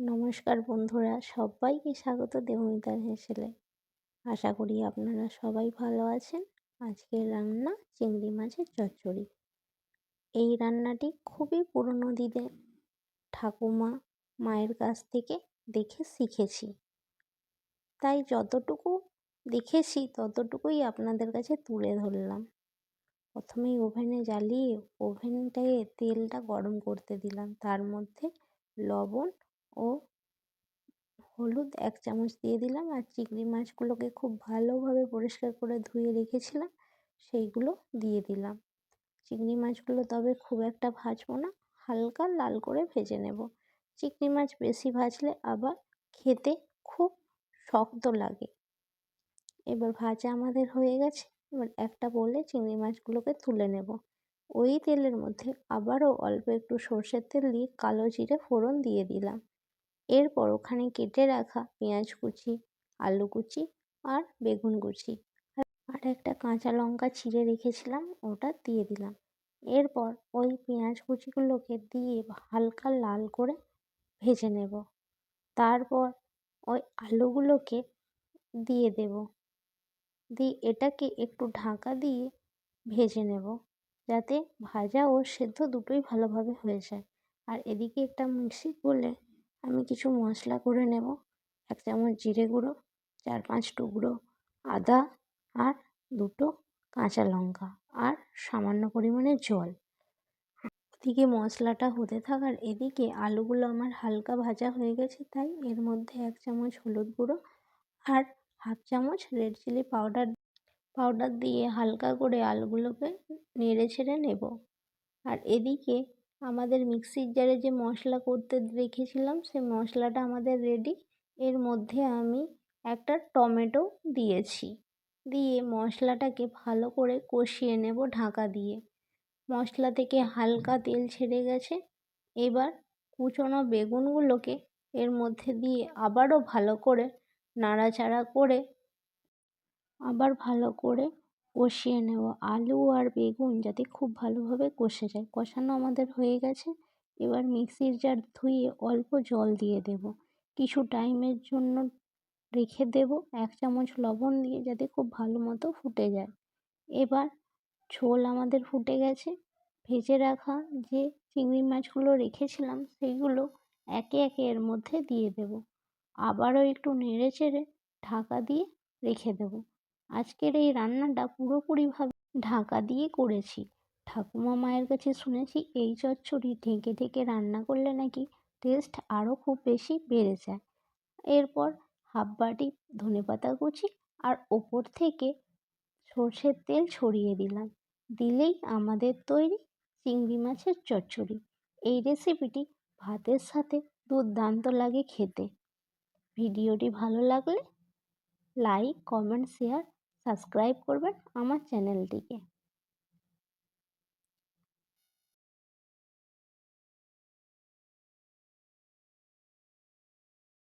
নমস্কার বন্ধুরা, সবাইকে স্বাগত দেবমিতার হেসেলে। আশা করি আপনারা সবাই ভালো আছেন। আজকের রান্না চিংড়ি মাছের চচ্চড়ি। এই রান্নাটি খুবই পুরনো দিনের ঠাকুমা মায়ের কাছ থেকে দেখে শিখেছি, তাই যতটুকু দেখেছি ততটুকুই আপনাদের কাছে তুলে ধরলাম। প্রথমেই ওভেনে জ্বালিয়ে ওভেনটাকে তেলটা গরম করতে দিলাম, তার মধ্যে লবণ ও হলুদ 1 চামচ দিয়ে দিলাম, আর চিংড়ি মাছগুলোকে খুব ভালোভাবে পরিষ্কার করে ধুয়ে রেখেছিলাম সেইগুলো দিয়ে দিলাম। চিংড়ি মাছগুলো তবে খুব একটা ভাজবো না, হালকা লাল করে ভেজে নেব। চিংড়ি মাছ বেশি ভাজলে আবার খেতে খুব শক্ত লাগে। এবার ভাজা আমাদের হয়ে গেছে। এবার একটা বলে চিংড়ি মাছগুলোকে তুলে নেব। ওই তেলের মধ্যে আবারও অল্প একটু সর্ষের তেল দিয়ে কালো জিরে ফোড়ন দিয়ে দিলাম। এরপর ওখানে কেটে রাখা পেঁয়াজ কুচি, আলু কুচি আর বেগুন কুচি আর একটা কাঁচা লঙ্কা চিড়ে রেখেছিলাম, ওটা দিয়ে দিলাম। এরপর ওই পেঁয়াজ কুচিগুলোকে দিয়ে হালকা লাল করে ভেজে নেব। তারপর ওই আলুগুলোকে দিয়ে দেব, দিয়ে এটাকে একটু ঢাকা দিয়ে ভেজে নেব, যাতে ভাজা ও সেদ্ধ দুটোই ভালোভাবে হয়ে যায়। আর এদিকে একটা মিক্সির বোলে আমি কিছু মশলা করে নেব। 1 চামচ জিরে গুঁড়ো, 4-5 টুকরো আদা আর 2টো কাঁচা লঙ্কা আর সামান্য পরিমাণে জল। ওদিকে মশলাটা হতে থাকার এদিকে আলুগুলো আমার হালকা ভাজা হয়ে গেছে, তাই এর মধ্যে 1 চামচ হলুদ গুঁড়ো আর 1/2 চামচ রেড চিলি পাউডার দিয়ে হালকা করে আলুগুলোকে নেড়ে ছেড়ে নেব। আর এদিকে আমাদের মিক্সির জারে যে মশলা করতে রেখেছিলাম সেই মশলাটা আমাদের রেডি। এর মধ্যে আমি একটা টমেটো দিয়েছি, দিয়ে মশলাটাকে ভালো করে কষিয়ে নেব ঢাকা দিয়ে। মশলা থেকে হালকা তেল ছেড়ে গেছে। এবার কুচনো বেগুনগুলোকে এর মধ্যে দিয়ে আবারও ভালো করে নাড়াচাড়া করে আবার ভালো করে কষিয়ে নেব। আলু আর বেগুন যাতে খুব ভালোভাবে কষে যায়। কষানো আমাদের হয়ে গেছে। এবার মিক্সির জার ধুয়ে অল্প জল দিয়ে দেব। কিছু টাইমের জন্য রেখে দেব 1 চামচ লবণ দিয়ে, যাতে খুব ভালো মতো ফুটে যায়। এবার ঝোল আমাদের ফুটে গেছে। ভেজে রাখা যে চিংড়ি মাছগুলো রেখেছিলাম সেইগুলো একে একে এর মধ্যে দিয়ে দেব। আবারও একটু নেড়ে চেড়ে ঢাকা দিয়ে রেখে দেব। আজকের এই রান্নাটা পুরোপুরিভাবে ঢাকা দিয়ে করেছি। ঠাকুমা মায়ের কাছে শুনেছি এই চচ্চড়ি ঢেকে ঢেকে রান্না করলে নাকি টেস্ট আরও খুব বেশি বেড়ে যায়। এরপর 1/2 বাটি ধনেপাতা কুচি আর ওপর থেকে সর্ষের তেল ছড়িয়ে দিলাম। দিলেই আমাদের তৈরি চিংড়ি মাছের চচ্চড়ি। এই রেসিপিটি ভাতের সাথে দুর্দান্ত লাগে খেতে। ভিডিওটি ভালো লাগলে লাইক, কমেন্ট, শেয়ার, সাবস্ক্রাইব করবেন আমার চ্যানেলটিকে।